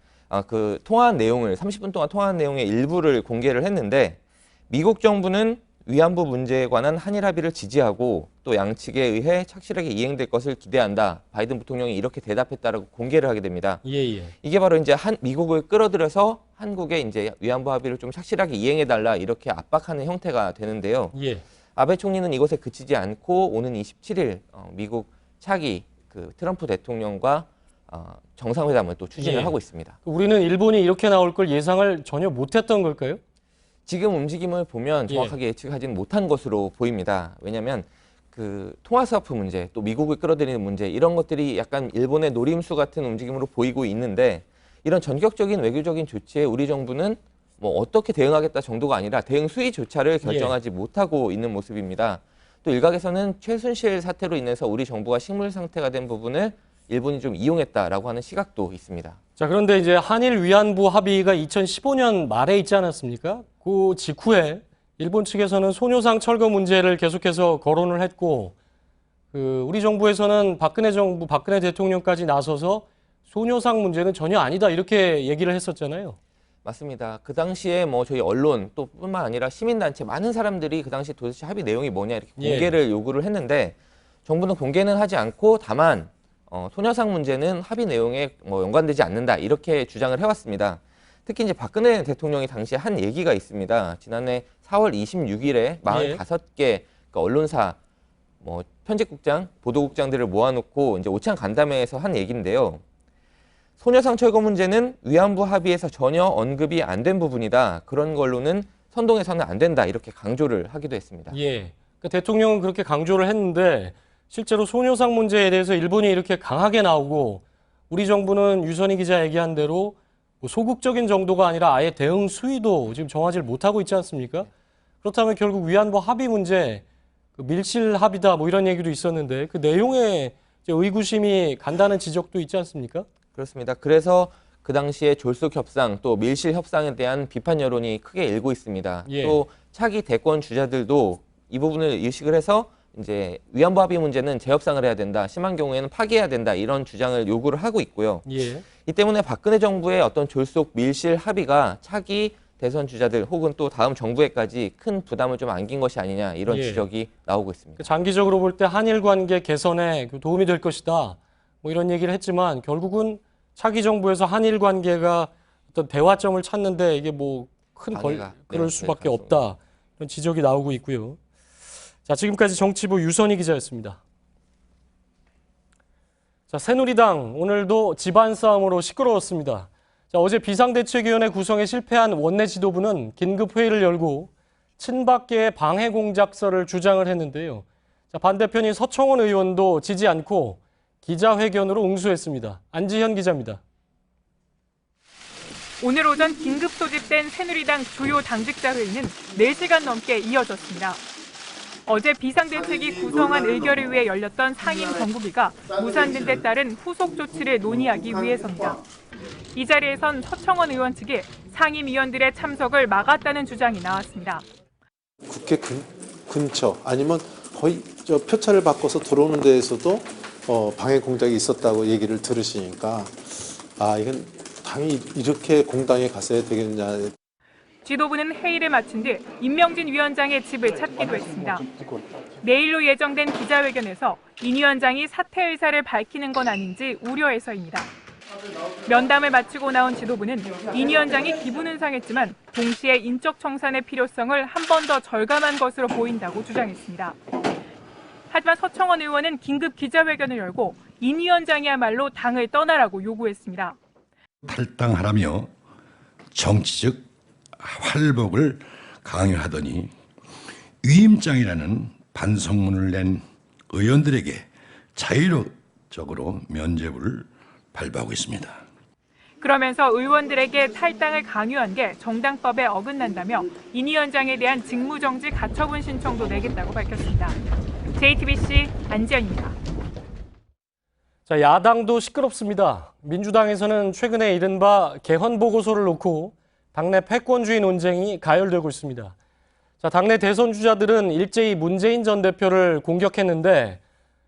그 통화한 내용을 30분 동안 통화한 내용의 일부를 공개를 했는데 미국 정부는 위안부 문제에 관한 한일 합의를 지지하고 또 양측에 의해 착실하게 이행될 것을 기대한다. 바이든 부통령이 이렇게 대답했다라고 공개를 하게 됩니다. 이게 바로 이제 미국을 끌어들여서 한국에 이제 위안부 합의를 좀 착실하게 이행해달라 이렇게 압박하는 형태가 되는데요. 아베 총리는 이것에 그치지 않고 오는 27일 미국 차기 그 트럼프 대통령과 정상회담을 또 추진을 하고 있습니다. 우리는 일본이 이렇게 나올 걸 예상을 전혀 못했던 걸까요? 지금 움직임을 보면 정확하게 예측하지는 못한 것으로 보입니다. 왜냐하면 그 통화스와프 문제, 또 미국을 끌어들이는 문제 이런 것들이 약간 일본의 노림수 같은 움직임으로 보이고 있는데 이런 전격적인 외교적인 조치에 우리 정부는 뭐 어떻게 대응하겠다 정도가 아니라 대응 수위조차를 결정하지 못하고 있는 모습입니다. 또 일각에서는 최순실 사태로 인해서 우리 정부가 식물 상태가 된 부분을 일본이 좀 이용했다라고 하는 시각도 있습니다. 자, 그런데 이제 한일 위안부 합의가 2015년 말에 있지 않았습니까? 그 직후에 일본 측에서는 소녀상 철거 문제를 계속해서 거론을 했고 우리 정부에서는 박근혜 정부, 박근혜 대통령까지 나서서 소녀상 문제는 전혀 아니다 이렇게 얘기를 했었잖아요. 맞습니다. 그 당시에 뭐 저희 언론 또 뿐만 아니라 시민단체 많은 사람들이 그 당시 도대체 합의 내용이 뭐냐 이렇게 공개를 요구를 했는데 정부는 공개는 하지 않고 다만 소녀상 문제는 합의 내용에 뭐 연관되지 않는다 이렇게 주장을 해왔습니다. 특히 이제 박근혜 대통령이 당시에 한 얘기가 있습니다. 지난해 4월 26일에 45개 그러니까 언론사 뭐 편집국장, 보도국장들을 모아놓고 이제 오찬 간담회에서 한 얘기인데요. 소녀상 철거 문제는 위안부 합의에서 전혀 언급이 안 된 부분이다. 그런 걸로는 선동해서는 안 된다. 이렇게 강조를 하기도 했습니다. 그러니까 대통령은 그렇게 강조를 했는데 실제로 소녀상 문제에 대해서 일본이 이렇게 강하게 나오고 우리 정부는 유선희 기자 얘기한 대로 뭐 소극적인 정도가 아니라 아예 대응 수위도 지금 정하지 못하고 있지 않습니까? 그렇다면 결국 위안부 합의 문제, 밀실 합의다 뭐 이런 얘기도 있었는데 그 내용에 이제 의구심이 간다는 지적도 있지 않습니까? 그렇습니다. 그래서 그 당시에 졸속 협상 또 밀실 협상에 대한 비판 여론이 크게 일고 있습니다. 또 차기 대권 주자들도 이 부분을 의식을 해서 이제 위안부 합의 문제는 재협상을 해야 된다. 심한 경우에는 파기해야 된다. 이런 주장을 요구를 하고 있고요. 이 때문에 박근혜 정부의 어떤 졸속 밀실 합의가 차기 대선 주자들 혹은 또 다음 정부에까지 큰 부담을 좀 안긴 것이 아니냐 이런 지적이 나오고 있습니다. 장기적으로 볼 때 한일 관계 개선에 도움이 될 것이다. 뭐 이런 얘기를 했지만 결국은 차기 정부에서 한일 관계가 어떤 대화점을 찾는데 이게 뭐 큰 그럴 수밖에 없다. 이런 지적이 나오고 있고요. 자, 지금까지 정치부 유선희 기자였습니다. 자, 새누리당 오늘도 집안 싸움으로 시끄러웠습니다. 자, 어제 비상대책위원회 구성에 실패한 원내 지도부는 긴급 회의를 열고 친박계의 방해 공작설을 주장을 했는데요. 자, 반대편인 서청원 의원도 지지 않고 기자회견으로 응수했습니다. 안지현 기자입니다. 오늘 오전 긴급 소집된 새누리당 주요 당직자 회의는 4시간 넘게 이어졌습니다. 어제 비상대책이 구성안 의결을 위해 열렸던 상임 정부기가 무산된 데 따른 후속 조치를 논의하기 위해서입니다. 이 자리에선 서청원 의원 측이 상임위원들의 참석을 막았다는 주장이 나왔습니다. 국회 근처 아니면 거의 저 표차를 바꿔서 들어오는 데에서도 방해 공작이 있었다고 얘기를 들으시니까 이건 당연히 이렇게 공당에 갔어야 되겠냐. 지도부는 회의를 마친 뒤 임명진 위원장의 집을 찾기도 했습니다. 내일로 예정된 기자회견에서 인 위원장이 사퇴 의사를 밝히는 건 아닌지 우려해서입니다. 면담을 마치고 나온 지도부는 인 위원장이 기분은 상했지만 동시에 인적 청산의 필요성을 한 번 더 절감한 것으로 보인다고 주장했습니다. 하지만 서청원 의원은 긴급 기자회견을 열고 인 위원장이야말로 당을 떠나라고 요구했습니다. 탈당하라며 정치적 활복을 강요하더니 위임장이라는 반성문을 낸 의원들에게 자의적으로 면죄부를 발부하고 있습니다. 그러면서 의원들에게 탈당을 강요한 게 정당법에 어긋난다며 인 위원장에 대한 직무정지 가처분 신청도 내겠다고 밝혔습니다. JTBC 안지연입니다. 자, 야당도 시끄럽습니다. 민주당에서는 최근에 이른바 개헌 보고서를 놓고 당내 패권주의 논쟁이 가열되고 있습니다. 자, 당내 대선 주자들은 일제히 문재인 전 대표를 공격했는데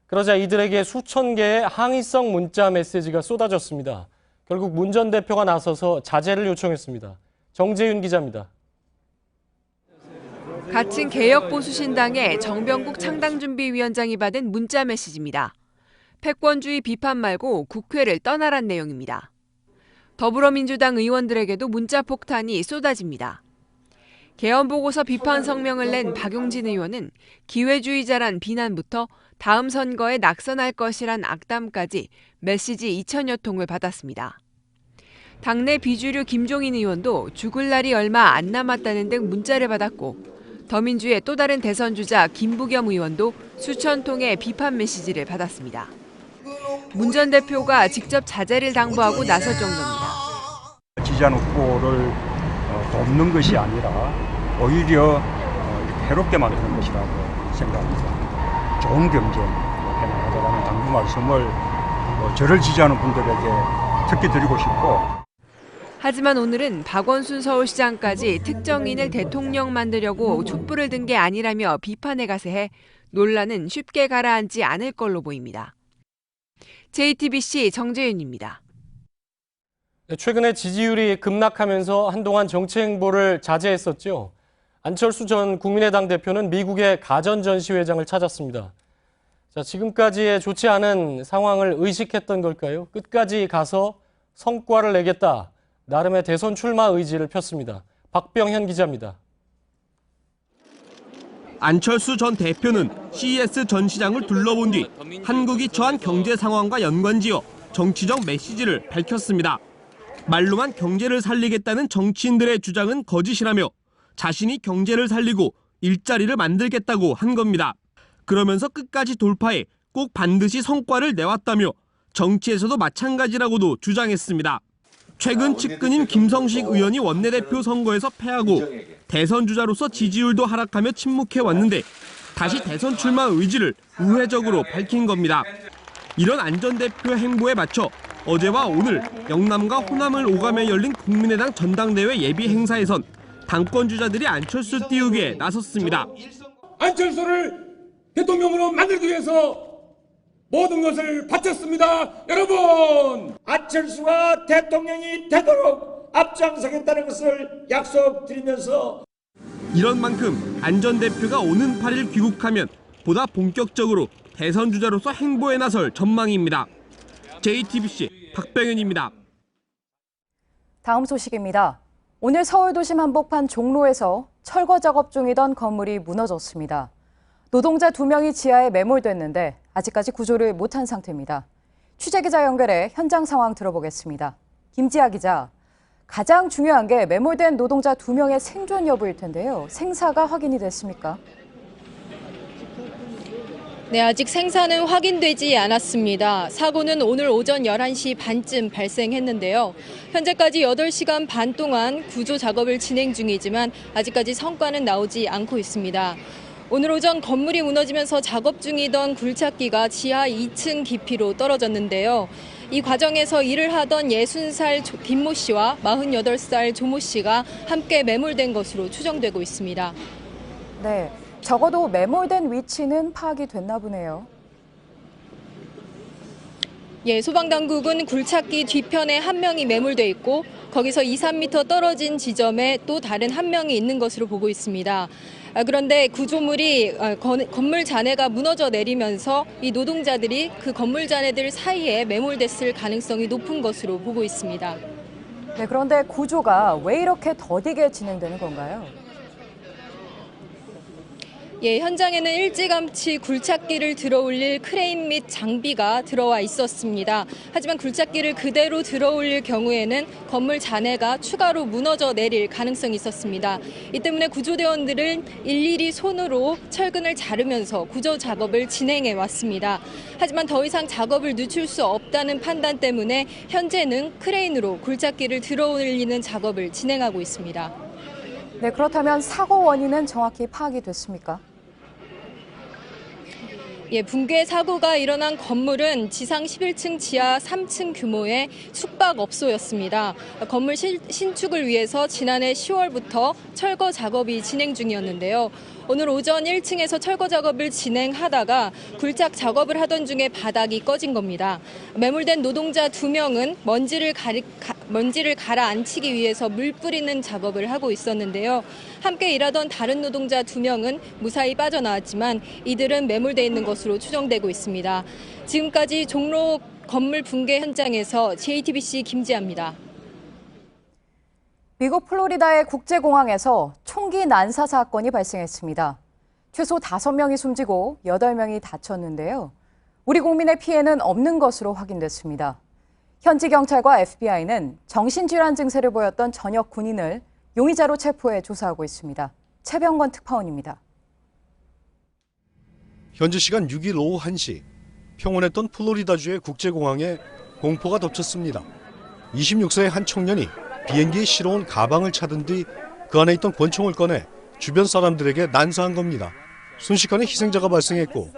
그러자 이들에게 수천 개의 항의성 문자 메시지가 쏟아졌습니다. 결국 문 전 대표가 나서서 자제를 요청했습니다. 정재윤 기자입니다. 같은 개혁보수신당의 정병국 창당준비위원장이 받은 문자 메시지입니다. 패권주의 비판 말고 국회를 떠나란 내용입니다. 더불어민주당 의원들에게도 문자 폭탄이 쏟아집니다. 개헌보고서 비판 성명을 낸 박용진 의원은 기회주의자란 비난부터 다음 선거에 낙선할 것이란 악담까지 메시지 2,000여 통을 받았습니다. 당내 비주류 김종인 의원도 죽을 날이 얼마 안 남았다는 등 문자를 받았고 더민주의 또 다른 대선 주자 김부겸 의원도 수천 통의 비판 메시지를 받았습니다. 문 전 대표가 직접 자제를 당부하고 나설 정도입니다. 지지하는 후보를 돕는 것이 아니라 오히려 해롭게 만드는 것이라고 생각합니다. 좋은 경쟁 해나가자라는 당부 말씀을 저를 지지하는 분들에게 특히 드리고 싶고. 하지만 오늘은 박원순 서울시장까지 특정인을 대통령 만들려고 촛불을 든 게 아니라며 비판에 가세해 논란은 쉽게 가라앉지 않을 걸로 보입니다. JTBC 정재윤입니다. 최근에 지지율이 급락하면서 한동안 정치 행보를 자제했었죠. 안철수 전 국민의당 대표는 미국의 가전 전시회장을 찾았습니다. 자, 지금까지의 좋지 않은 상황을 의식했던 걸까요? 끝까지 가서 성과를 내겠다. 나름의 대선 출마 의지를 폈습니다. 박병현 기자입니다. 안철수 전 대표는 CES 전시장을 둘러본 뒤 한국이 처한 경제 상황과 연관지어 정치적 메시지를 밝혔습니다. 말로만 경제를 살리겠다는 정치인들의 주장은 거짓이라며 자신이 경제를 살리고 일자리를 만들겠다고 한 겁니다. 그러면서 끝까지 돌파해 꼭 반드시 성과를 내왔다며 정치에서도 마찬가지라고도 주장했습니다. 최근 측근인 김성식 의원이 원내대표 선거에서 패하고 대선 주자로서 지지율도 하락하며 침묵해왔는데 다시 대선 출마 의지를 우회적으로 밝힌 겁니다. 이런 안 전 대표 행보에 맞춰 어제와 오늘 영남과 호남을 오가며 열린 국민의당 전당대회 예비 행사에선 당권 주자들이 안철수 띄우기에 나섰습니다. 안철수를 대통령으로 만들기 위해서 모든 것을 바쳤습니다. 여러분, 안철수가 대통령이 되도록 앞장서겠다는 것을 약속드리면서 이런 만큼 안 전 대표가 오는 8일 귀국하면 보다 본격적으로 대선 주자로서 행보에 나설 전망입니다. JTBC 박병현입니다. 다음 소식입니다. 오늘 서울 도심 한복판 종로에서 철거 작업 중이던 건물이 무너졌습니다. 노동자 2명이 지하에 매몰됐는데 아직까지 구조를 못한 상태입니다. 취재기자 연결해 현장 상황 들어보겠습니다. 김지아 기자, 가장 중요한 게 매몰된 노동자 2명의 생존 여부일 텐데요. 생사가 확인이 됐습니까? 네, 아직 생사는 확인되지 않았습니다. 사고는 오늘 오전 11시 반쯤 발생했는데요. 현재까지 8시간 반 동안 구조 작업을 진행 중이지만 아직까지 성과는 나오지 않고 있습니다. 오늘 오전 건물이 무너지면서 작업 중이던 굴착기가 지하 2층 깊이로 떨어졌는데요. 이 과정에서 일을 하던 60살 김모 씨와 48살 조모 씨가 함께 매몰된 것으로 추정되고 있습니다. 네, 적어도 매몰된 위치는 파악이 됐나 보네요. 예, 소방당국은 굴착기 뒤편에 한 명이 매몰돼 있고 거기서 2, 3m 떨어진 지점에 또 다른 한 명이 있는 것으로 보고 있습니다. 그런데 구조물이 건물 잔해가 무너져 내리면서 이 노동자들이 그 건물 잔해들 사이에 매몰됐을 가능성이 높은 것으로 보고 있습니다. 네, 그런데 구조가 왜 이렇게 더디게 진행되는 건가요? 예, 현장에는 일찌감치 굴착기를 들어올릴 크레인 및 장비가 들어와 있었습니다. 하지만 굴착기를 그대로 들어올릴 경우에는 건물 잔해가 추가로 무너져 내릴 가능성이 있었습니다. 이 때문에 구조대원들은 일일이 손으로 철근을 자르면서 구조 작업을 진행해 왔습니다. 하지만 더 이상 작업을 늦출 수 없다는 판단 때문에 현재는 크레인으로 굴착기를 들어올리는 작업을 진행하고 있습니다. 네, 그렇다면 사고 원인은 정확히 파악이 됐습니까? 예, 붕괴 사고가 일어난 건물은 지상 11층 지하 3층 규모의 숙박업소였습니다. 건물 신축을 위해서 지난해 10월부터 철거 작업이 진행 중이었는데요. 오늘 오전 1층에서 철거 작업을 진행하다가 굴착 작업을 하던 중에 바닥이 꺼진 겁니다. 매몰된 노동자 2명은 먼지를 가라앉히기 위해서 물 뿌리는 작업을 하고 있었는데요. 함께 일하던 다른 노동자 2명은 무사히 빠져나왔지만 이들은 매몰돼 있는 것으로 추정되고 있습니다. 지금까지 종로 건물 붕괴 현장에서 JTBC 김지아입니다. 미국 플로리다의 국제공항에서 총기 난사 사건이 발생했습니다. 최소 5명이 숨지고 8명이 다쳤는데요. 우리 국민의 피해는 없는 것으로 확인됐습니다. 현지 경찰과 FBI는 정신질환 증세를 보였던 전역 군인을 용의자로 체포해 조사하고 있습니다. 최병건 특파원입니다. 현지 시간 6일 오후 1시, 평온했던 플로리다주의 국제공항에 공포가 덮쳤습니다. 26세의 한 청년이 비행기에 실어온 가방을 찾은 뒤 그 안에 있던 권총을 꺼내 주변 사람들에게 난사한 겁니다. 순식간에 희생자가 발생했고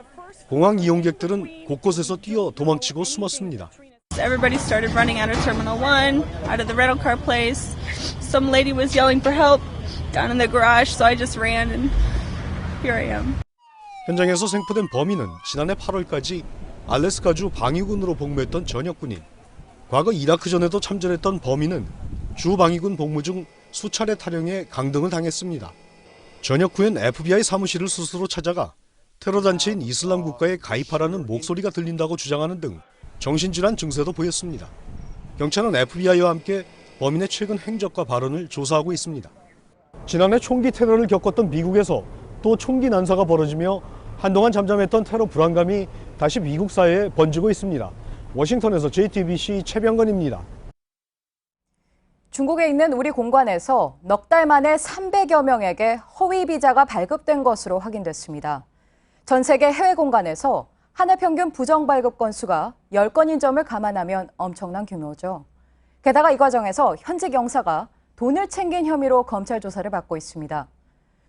공항 이용객들은 곳곳에서 뛰어 도망치고 숨었습니다. Everybody started running out of Terminal 1, out of the rental car place. Some lady was yelling for help down in the garage, so I just ran and here I am. 현장에서 생포된 범인은 지난해 8월까지 알래스카주 방위군으로 복무했던 전역 군인. 과거 이라크전에도 참전했던 범인은 주 방위군 복무 중 수차례 탈영에 강등을 당했습니다. 전역 후엔 FBI 사무실을 스스로 찾아가 테러 단체인 이슬람 국가에 가입하라는 목소리가 들린다고 주장하는 등 정신질환 증세도 보였습니다. 경찰은 FBI와 함께 범인의 최근 행적과 발언을 조사하고 있습니다. 지난해 총기 테러를 겪었던 미국에서 또 총기 난사가 벌어지며 한동안 잠잠했던 테러 불안감이 다시 미국 사회에 번지고 있습니다. 워싱턴에서 JTBC 최병건입니다. 중국에 있는 우리 공관에서 넉 달 만에 300여 명에게 허위 비자가 발급된 것으로 확인됐습니다. 전 세계 해외 공관에서 한 해 평균 부정 발급 건수가 10건인 점을 감안하면 엄청난 규모죠. 게다가 이 과정에서 현직 영사가 돈을 챙긴 혐의로 검찰 조사를 받고 있습니다.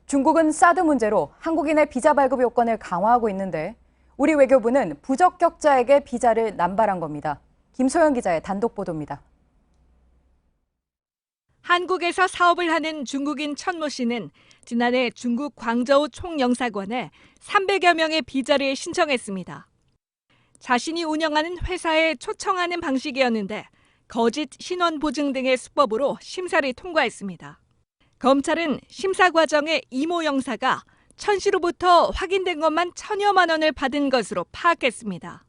중국은 사드 문제로 한국인의 비자 발급 요건을 강화하고 있는데 우리 외교부는 부적격자에게 비자를 남발한 겁니다. 김소연 기자의 단독 보도입니다. 한국에서 사업을 하는 중국인 천모 씨는 지난해 중국 광저우 총영사관에 300여 명의 비자를 신청했습니다. 자신이 운영하는 회사에 초청하는 방식이었는데 거짓 신원 보증 등의 수법으로 심사를 통과했습니다. 검찰은 심사 과정에 이모 영사가 천 씨로부터 확인된 것만 1,000여만 원을 받은 것으로 파악했습니다.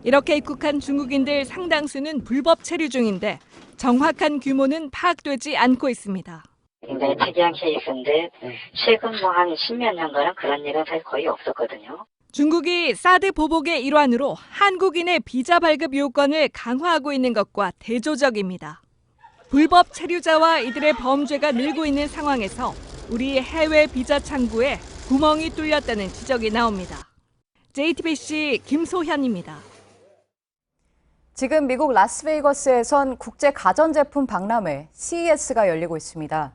이렇게 입국한 중국인들 상당수는 불법 체류 중인데 정확한 규모는 파악되지 않고 있습니다. 굉장히 특이한 케이스인데 최근 한 10몇 년간은 그런 일은 사실 거의 없었거든요. 중국이 사드 보복의 일환으로 한국인의 비자 발급 요건을 강화하고 있는 것과 대조적입니다. 불법 체류자와 이들의 범죄가 늘고 있는 상황에서 우리 해외 비자 창구에 구멍이 뚫렸다는 지적이 나옵니다. JTBC 김소현입니다. 지금 미국 라스베이거스에선 국제 가전제품 박람회 CES가 열리고 있습니다.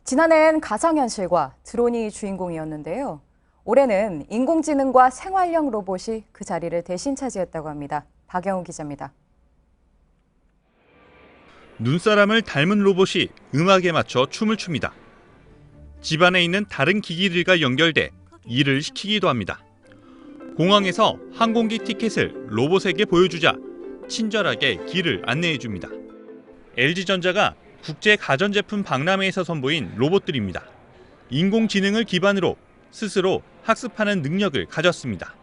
지난해엔 가상현실과 드론이 주인공이었는데요. 올해는 인공지능과 생활형 로봇이 그 자리를 대신 차지했다고 합니다. 박영우 기자입니다. 눈사람을 닮은 로봇이 음악에 맞춰 춤을 춥니다. 집안에 있는 다른 기기들과 연결돼 일을 시키기도 합니다. 공항에서 항공기 티켓을 로봇에게 보여주자 친절하게 길을 안내해줍니다. LG전자가 국제 가전제품 박람회에서 선보인 로봇들입니다. 인공지능을 기반으로 스스로 학습하는 능력을 가졌습니다.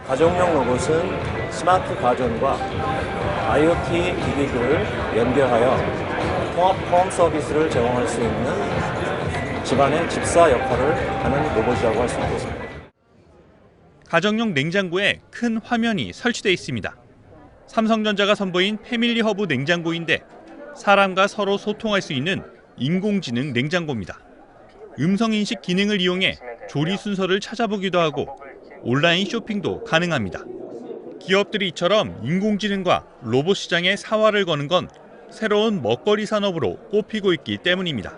가정용 로봇은 스마트 가전과 IoT 기기들을 연결하여 통합 홈 서비스를 제공할 수 있는 집안의 집사 역할을 하는 로봇이라고 할 수 있겠습니다. 가정용 냉장고에 큰 화면이 설치되어 있습니다. 삼성전자가 선보인 패밀리 허브 냉장고인데 사람과 서로 소통할 수 있는 인공지능 냉장고입니다. 음성인식 기능을 이용해 조리 순서를 찾아보기도 하고 온라인 쇼핑도 가능합니다. 기업들이 이처럼 인공지능과 로봇 시장에 사활을 거는 건 새로운 먹거리 산업으로 꼽히고 있기 때문입니다.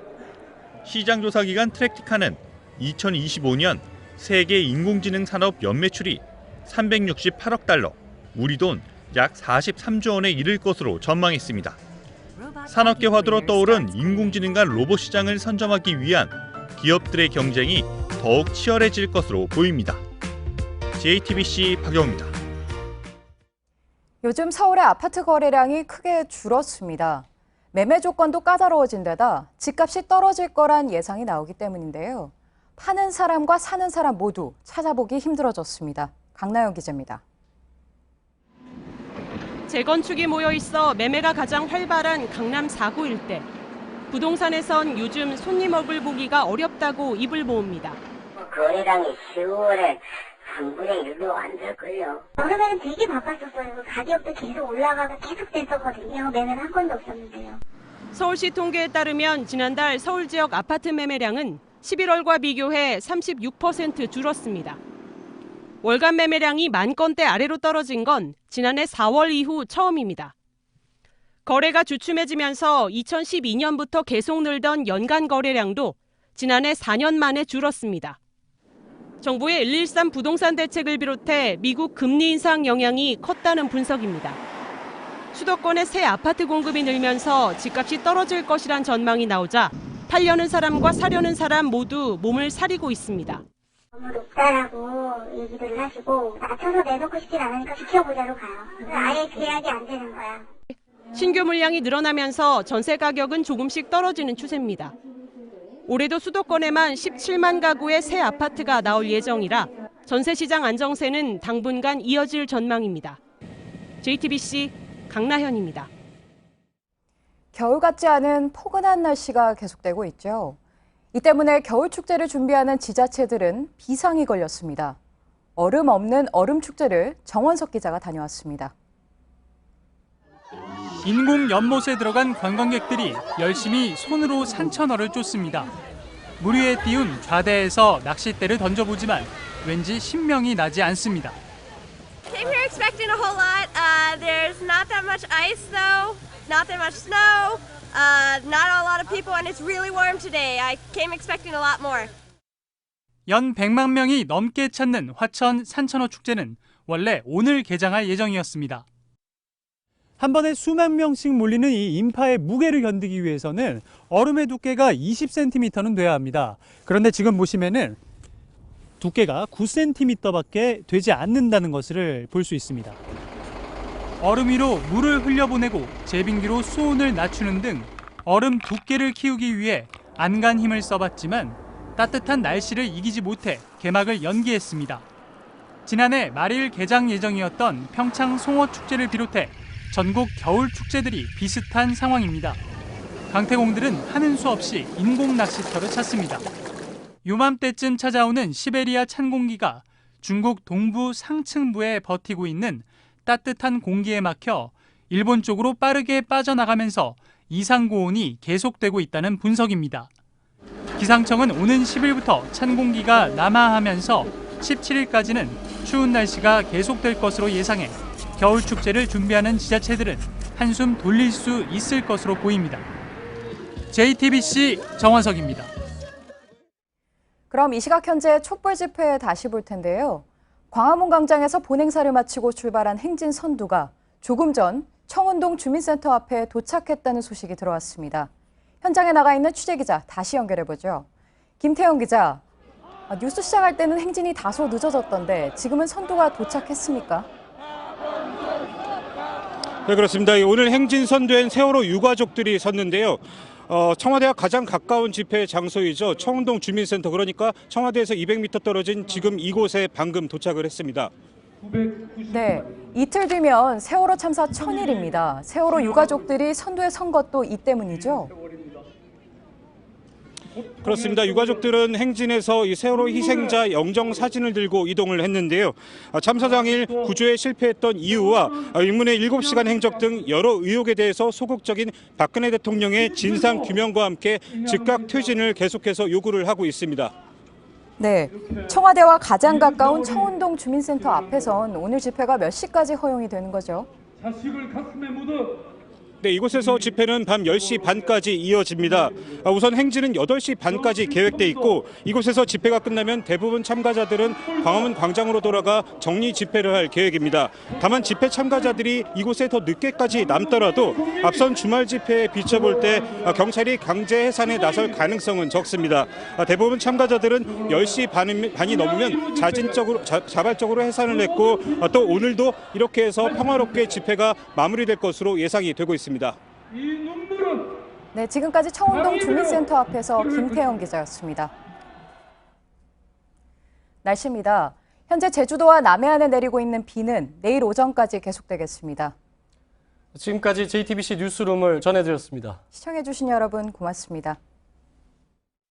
시장조사기관 트랙티카는 2025년 세계 인공지능 산업 연매출이 368억 달러, 우리 돈 약 43조 원에 이를 것으로 전망했습니다. 산업계 화두로 떠오른 인공지능과 로봇 시장을 선점하기 위한 기업들의 경쟁이 더욱 치열해질 것으로 보입니다. JTBC 박영우입니다. 요즘 서울의 아파트 거래량이 크게 줄었습니다. 매매 조건도 까다로워진 데다 집값이 떨어질 거란 예상이 나오기 때문인데요. 파는 사람과 사는 사람 모두 찾아보기 힘들어졌습니다. 강나영 기자입니다. 재건축이 모여 있어 매매가 가장 활발한 강남 4구 일대. 부동산에선 요즘 손님 얼굴 보기가 어렵다고 입을 모읍니다. 거래량이 10월에 3분의 1도 안 될걸요. 여름에는 되게 바빴었어요. 가격도 계속 올라가고 계속 됐었거든요. 매매는 한 건도 없었는데요. 서울시 통계에 따르면 지난달 서울 지역 아파트 매매량은 11월과 비교해 36% 줄었습니다. 월간 매매량이 10,000건대 아래로 떨어진 건 지난해 4월 이후 처음입니다. 거래가 주춤해지면서 2012년부터 계속 늘던 연간 거래량도 지난해 4년 만에 줄었습니다. 정부의 113 부동산 대책을 비롯해 미국 금리 인상 영향이 컸다는 분석입니다. 수도권의 새 아파트 공급이 늘면서 집값이 떨어질 것이란 전망이 나오자 팔려는 사람과 사려는 사람 모두 몸을 사리고 있습니다. 너무 높다라고 얘기들을 하시고 낮춰서 내놓고 싶진 않으니까 지켜보자로 가요. 아예 계약이 안 되는 거야. 신규 물량이 늘어나면서 전세 가격은 조금씩 떨어지는 추세입니다. 올해도 수도권에만 17만 가구의 새 아파트가 나올 예정이라 전세 시장 안정세는 당분간 이어질 전망입니다. JTBC 강나현입니다. 겨울 같지 않은 포근한 날씨가 계속되고 있죠. 이 때문에 겨울 축제를 준비하는 지자체들은 비상이 걸렸습니다. 얼음 없는 얼음 축제를 정원석 기자가 다녀왔습니다. 인공 연못에 들어간 관광객들이 열심히 손으로 산천어를 쫓습니다. 물 위에 띄운 좌대에서 낚싯대를 던져보지만 왠지 신명이 나지 않습니다. Came here expecting a whole lot. There's not that much ice though, not that much snow, not a lot of people, and it's really warm today. I came expecting a lot more. 연 100만 명이 넘게 찾는 화천 산천어 축제는 원래 오늘 개장할 예정이었습니다. 한 번에 수만 명씩 몰리는 이 인파의 무게를 견디기 위해서는 얼음의 두께가 20cm는 돼야 합니다. 그런데 지금 보시면은 두께가 9cm밖에 되지 않는다는 것을 볼 수 있습니다. 얼음 위로 물을 흘려보내고 제빙기로 수온을 낮추는 등 얼음 두께를 키우기 위해 안간 힘을 써봤지만 따뜻한 날씨를 이기지 못해 개막을 연기했습니다. 지난해 말일 개장 예정이었던 평창 송어축제를 비롯해 전국 겨울 축제들이 비슷한 상황입니다. 강태공들은 하는 수 없이 인공 낚시터를 찾습니다. 요맘때쯤 찾아오는 시베리아 찬 공기가 중국 동부 상층부에 버티고 있는 따뜻한 공기에 막혀 일본 쪽으로 빠르게 빠져나가면서 이상 고온이 계속되고 있다는 분석입니다. 기상청은 오는 10일부터 찬 공기가 남하하면서 17일까지는 추운 날씨가 계속될 것으로 예상해 겨울 축제를 준비하는 지자체들은 한숨 돌릴 수 있을 것으로 보입니다. JTBC 정원석입니다. 그럼 이 시각 현재 촛불 집회 다시 볼 텐데요. 광화문 광장에서 본행사를 마치고 출발한 행진 선두가 조금 전 청운동 주민센터 앞에 도착했다는 소식이 들어왔습니다. 현장에 나가 있는 취재기자 다시 연결해보죠. 김태형 기자, 뉴스 시작할 때는 행진이 다소 늦어졌던데 지금은 선두가 도착했습니까? 네, 그렇습니다. 오늘 행진 선두엔 세월호 유가족들이 섰는데요. 청와대와 가장 가까운 집회 장소이죠. 청운동 주민센터, 그러니까 청와대에서 200m 떨어진 지금 이곳에 방금 도착을 했습니다. 네, 이틀 뒤면 세월호 참사 1000일입니다. 세월호 유가족들이 선두에 선 것도 이 때문이죠? 그렇습니다. 유가족들은 행진에서 이 세월호 희생자 영정 사진을 들고 이동을 했는데요. 참사 당일 구조에 실패했던 이유와 인문의 7시간 행적 등 여러 의혹에 대해서 소극적인 박근혜 대통령의 진상 규명과 함께 즉각 퇴진을 계속해서 요구를 하고 있습니다. 네, 청와대와 가장 가까운 청운동 주민센터 앞에선 오늘 집회가 몇 시까지 허용이 되는 거죠? 자식을 가슴에 묻어. 네, 이곳에서 집회는 밤 10시 반까지 이어집니다. 우선 행진은 8시 반까지 계획돼 있고 이곳에서 집회가 끝나면 대부분 참가자들은 광화문 광장으로 돌아가 정리 집회를 할 계획입니다. 다만 집회 참가자들이 이곳에 더 늦게까지 남더라도 앞선 주말 집회에 비춰볼 때 경찰이 강제 해산에 나설 가능성은 적습니다. 대부분 참가자들은 10시 반이 넘으면 자발적으로 해산을 했고 또 오늘도 이렇게 해서 평화롭게 집회가 마무리될 것으로 예상이 되고 있습니다. 네, 지금까지 청운동 주민센터 앞에서 김태영 기자였습니다. 날씨입니다. 현재 제주도와 남해안에 내리고 있는 비는 내일 오전까지 계속되겠습니다. 지금까지 JTBC 뉴스룸을 전해드렸습니다. 시청해주신 여러분 고맙습니다.